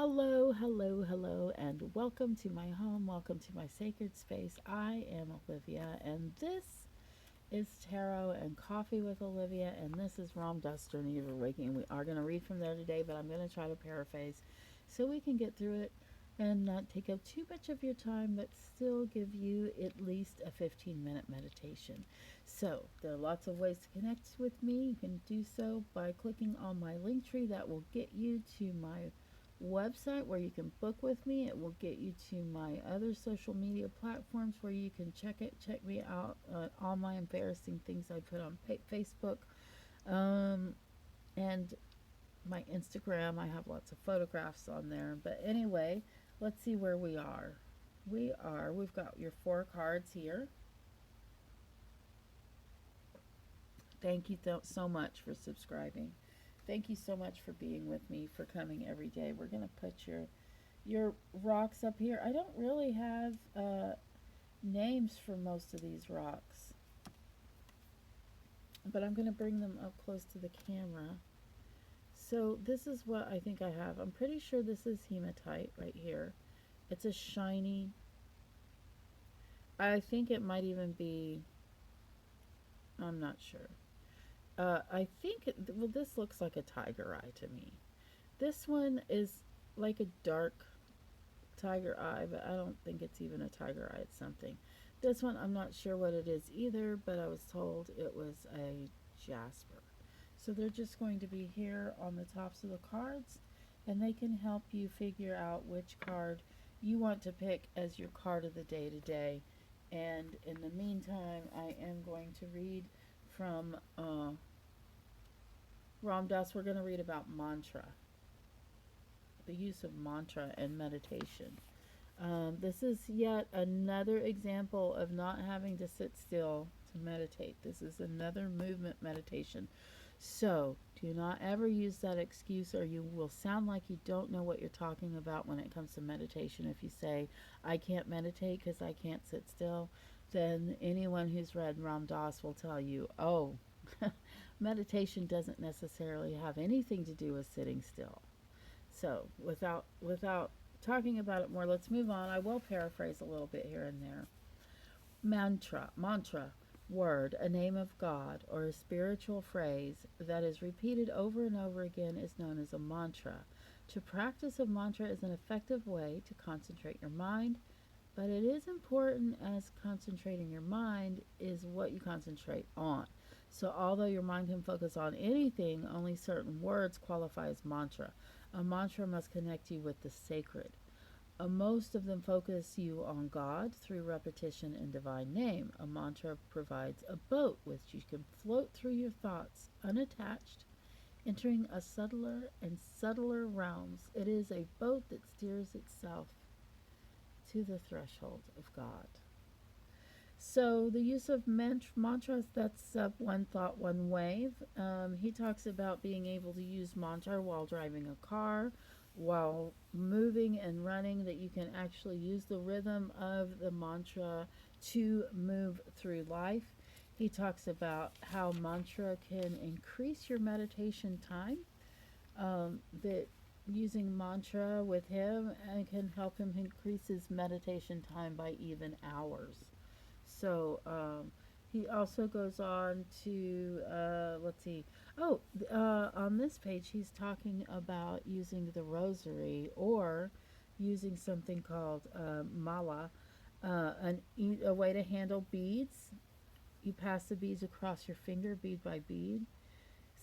Hello, hello, hello, and welcome to my home. Welcome to my sacred space. I am Olivia, and this is Tarot and Coffee with Olivia, and this is Ram Duster and Eve Waking. We are going to read from there today, but I'm going to try to paraphrase so we can get through it and not take up too much of your time, but still give you at least a 15-minute meditation. So, there are lots of ways to connect with me. You can do so by clicking on my link tree that will get you to my website where you can book with me. It will get you to my other social media platforms where you can check me out, all my embarrassing things I put on Facebook, um, and my Instagram. I have lots of photographs on there. But anyway, let's see where we are. We've got your four cards here. Thank you so much for subscribing. Thank you so much for being with me, for coming every day. We're going to put your rocks up here. I don't really have names for most of these rocks, but I'm going to bring them up close to the camera. So this is what I think I have. I'm pretty sure this is hematite right here. It's a shiny, I think it might even be, I'm not sure. I think, well, this looks like a tiger eye to me. This one is like a dark tiger eye, but I don't think it's even a tiger eye. It's something. This one, I'm not sure what it is either, but I was told it was a jasper. So they're just going to be here on the tops of the cards, and they can help you figure out which card you want to pick as your card of the day today. And in the meantime, I am going to read from Ram Dass. We're going to read about mantra, the use of mantra and meditation. This is yet another example of not having to sit still to meditate. This is another movement meditation. So, do not ever use that excuse, or you will sound like you don't know what you're talking about when it comes to meditation. If you say, I can't meditate because I can't sit still, then anyone who's read Ram Dass will tell you, oh, meditation doesn't necessarily have anything to do with sitting still. So, without talking about it more, let's move on. I will paraphrase a little bit here and there. Mantra, word, a name of God, or a spiritual phrase that is repeated over and over again is known as a mantra. To practice a mantra is an effective way to concentrate your mind, but it is important as concentrating your mind is what you concentrate on. So, although your mind can focus on anything, only certain words qualify as mantra. A mantra must connect you with the sacred. Most of them focus you on God through repetition and divine name. A mantra provides a boat which you can float through your thoughts unattached, entering a subtler and subtler realms. It is a boat that steers itself to the threshold of God. So the use of mantras, that's one thought, one wave. He talks about being able to use mantra while driving a car, while moving and running, that you can actually use the rhythm of the mantra to move through life. He talks about how mantra can increase your meditation time, that using mantra with him can help him increase his meditation time by even hours. So he also goes on to, let's see, on this page, he's talking about using the rosary or using something called mala, a way to handle beads. You pass the beads across your finger, bead by bead.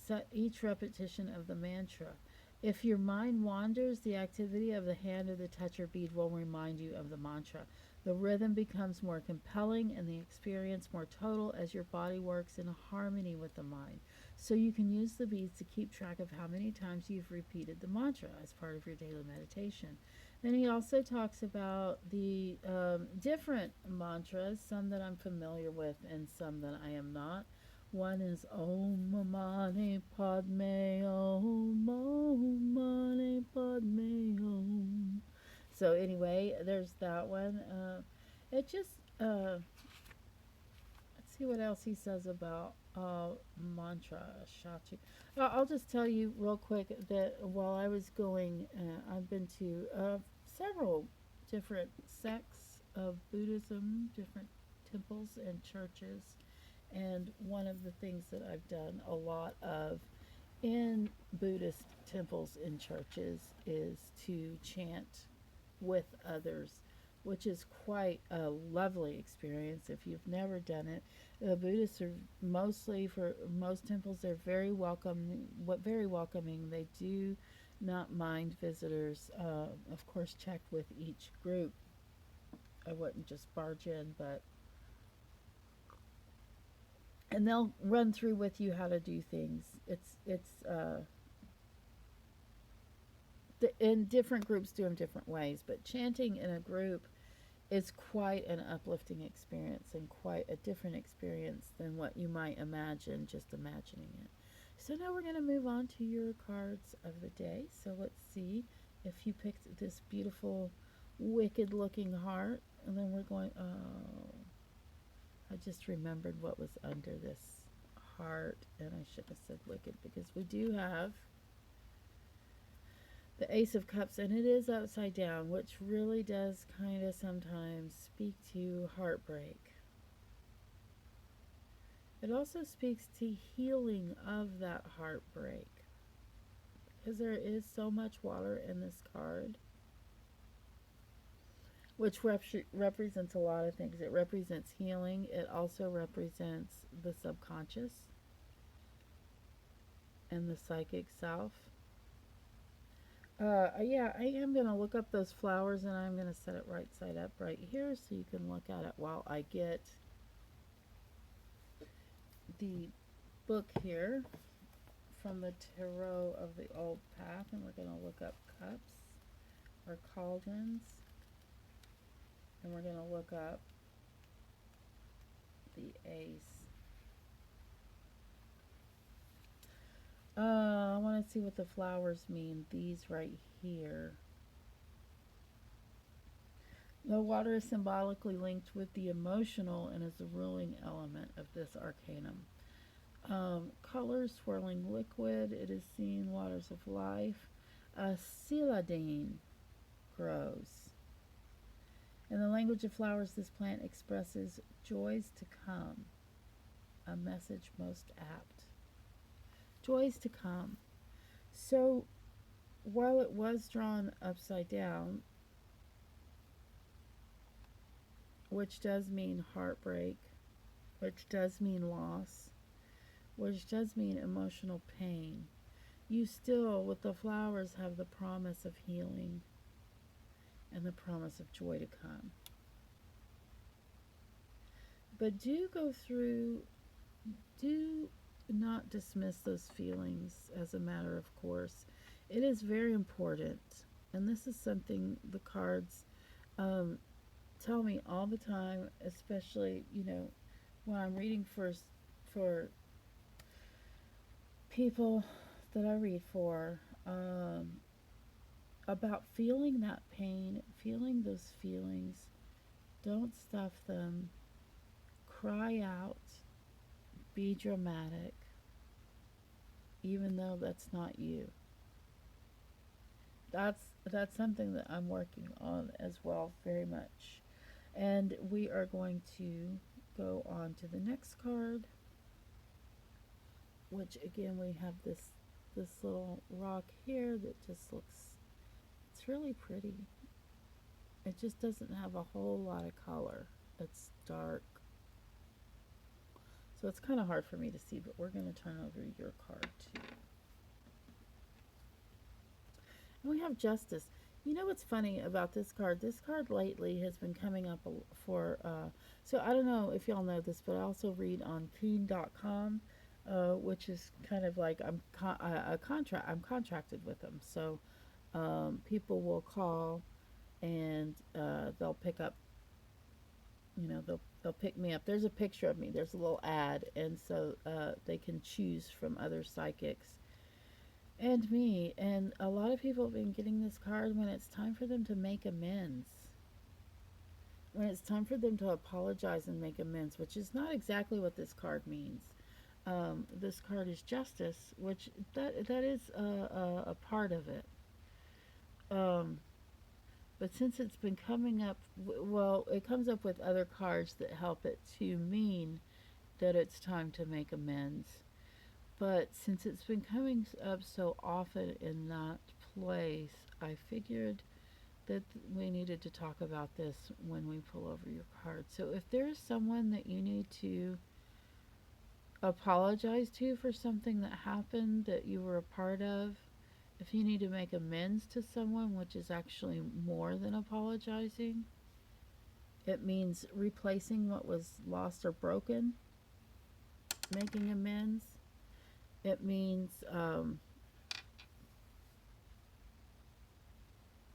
So each repetition of the mantra. If your mind wanders, the activity of the hand or the touch or bead will remind you of the mantra. The rhythm becomes more compelling and the experience more total as your body works in harmony with the mind. So you can use the beads to keep track of how many times you've repeated the mantra as part of your daily meditation. Then he also talks about the different mantras, some that I'm familiar with and some that I am not. One is Om Mani Padme Om Mani Padme Om. So anyway, there's that one. It just let's see what else he says about Mantra, Shachi. I'll just tell you real quick that while I was going, I've been to several different sects of Buddhism, different temples and churches. And one of the things that I've done a lot of in Buddhist temples and churches is to chant with others, which is quite a lovely experience if you've never done it. The Buddhists are mostly, for most temples, they're very welcoming. They do not mind visitors. Of course, check with each group. I wouldn't just barge in, but and they'll run through with you how to do things. In different groups do them different ways, but chanting in a group is quite an uplifting experience and quite a different experience than what you might imagine just imagining it. So now we're going to move on to your cards of the day. So let's see if you picked this beautiful, wicked looking heart. And then we're going, oh, I just remembered what was under this heart. And I should have said wicked because we do have the Ace of Cups, and it is upside down, which really does kind of sometimes speak to heartbreak. It also speaks to healing of that heartbreak because there is so much water in this card, which represents a lot of things. It represents healing, it also represents the subconscious and the psychic self. Yeah, I am going to look up those flowers and I'm going to set it right side up right here so you can look at it while I get the book here from the Tarot of the Old Path, and we're going to look up cups or cauldrons, and we're going to look up the ace. I want to see what the flowers mean, these right here. The water is symbolically linked with the emotional and is the ruling element of this arcanum. Colors, swirling liquid, it is seen, waters of life. Celadine grows. In the language of flowers, this plant expresses joys to come, a message most apt. Joys to come. So, while it was drawn upside down, which does mean heartbreak, which does mean loss, which does mean emotional pain, you still, with the flowers, have the promise of healing and the promise of joy to come. But do not dismiss those feelings as a matter of course. It is very important, and this is something the cards tell me all the time, especially, when I'm reading for people that I read for, about feeling that pain, feeling those feelings. Don't stuff them. Cry out. Be dramatic, even though that's not you. That's something that I'm working on as well, very much. And we are going to go on to the next card, which again we have this little rock here that just looks, it's really pretty. It just doesn't have a whole lot of color. It's dark. So it's kind of hard for me to see, but we're going to turn over your card too. And we have Justice. You know what's funny about this card? This card lately has been coming up for, so I don't know if y'all know this, but I also read on keen.com, which is kind of like I'm contracted with them. So people will call and they'll pick up, they'll pick me up. There's a picture of me. There's a little ad, and so they can choose from other psychics and me. And a lot of people have been getting this card when it's time for them to make amends. When it's time for them to apologize and make amends, which is not exactly what this card means. This card is justice, which that is a part of it. Um, but since it's been coming up, well, it comes up with other cards that help it to mean that it's time to make amends. But since it's been coming up so often in that place, I figured that we needed to talk about this when we pull over your card. So if there's someone that you need to apologize to for something that happened that you were a part of, if you need to make amends to someone, which is actually more than apologizing, it means replacing what was lost or broken, making amends. It means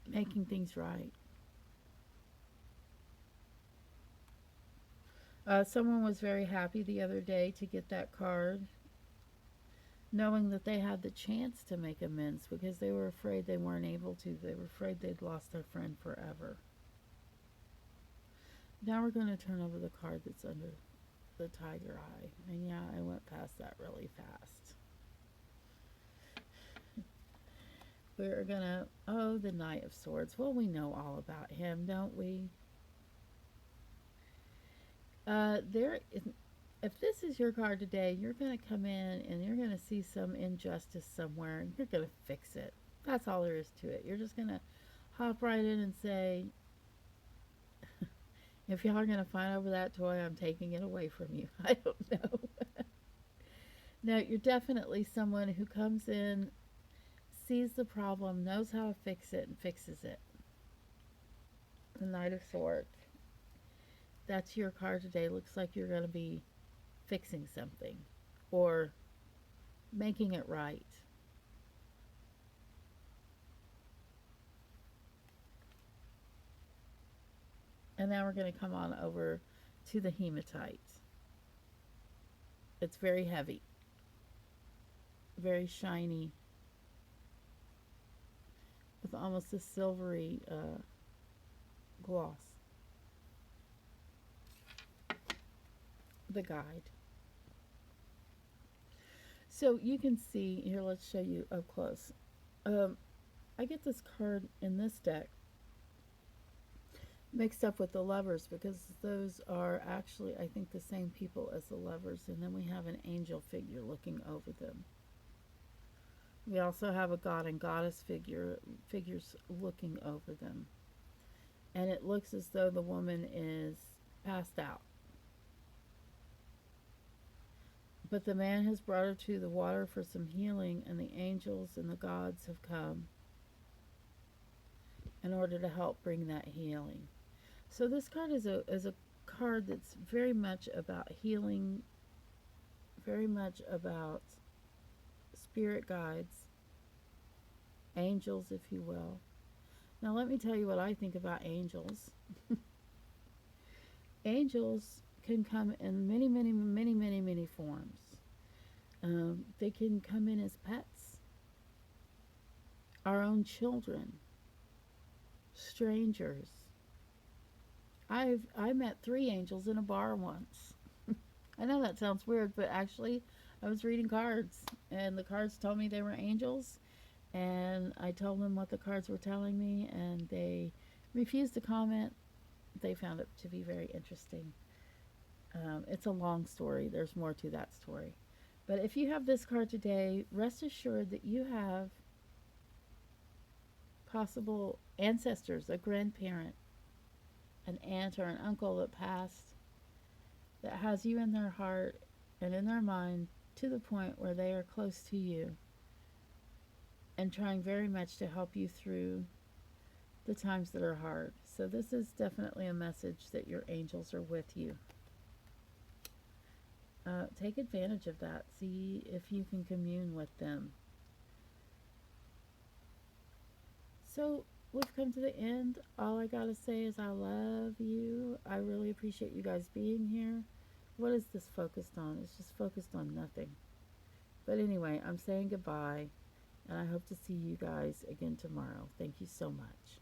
making things right. Someone was very happy the other day to get that card, knowing that they had the chance to make amends because they were afraid they weren't able to. They were afraid they'd lost their friend forever. Now we're going to turn over the card that's under the tiger eye. And yeah, I went past that really fast. We're going to, oh, the Knight of Swords. Well, we know all about him, don't we? There, if this is your card today, you're going to come in and you're going to see some injustice somewhere and you're going to fix it. That's all there is to it. You're just going to hop right in and say, if y'all are going to fight over that toy, I'm taking it away from you. I don't know. No, you're definitely someone who comes in, sees the problem, knows how to fix it, and fixes it. The Knight of Swords. That's your card today. Looks like you're going to be fixing something or making it right. And now we're going to come on over to the Hematite. It's very heavy, very shiny, with almost a silvery gloss. The guide. So you can see here, let's show you up close. I get this card in this deck mixed up with the Lovers because those are actually, I think, the same people as the Lovers, and then we have an angel figure looking over them. We also have a god and goddess figures looking over them, and it looks as though the woman is passed out. But the man has brought her to the water for some healing, and the angels and the gods have come in order to help bring that healing. So this card is a card that's very much about healing, very much about spirit guides, angels, if you will. Now let me tell you what I think about angels. Angels can come in many forms. They can come in as pets, our own children, strangers. I met 3 angels in a bar once. I know that sounds weird, but actually I was reading cards and the cards told me they were angels, and I told them what the cards were telling me and they refused to comment. They found it to be very interesting. It's a long story. There's more to that story. But if you have this card today, rest assured that you have possible ancestors, a grandparent, an aunt or an uncle that passed, that has you in their heart and in their mind to the point where they are close to you and trying very much to help you through the times that are hard. So this is definitely a message that your angels are with you. Take advantage of that. See if you can commune with them. So we've come to the end. All I gotta say is I love you. I really appreciate you guys being here. What is this focused on? It's just focused on nothing. But anyway, I'm saying goodbye, and I hope to see you guys again tomorrow. Thank you so much.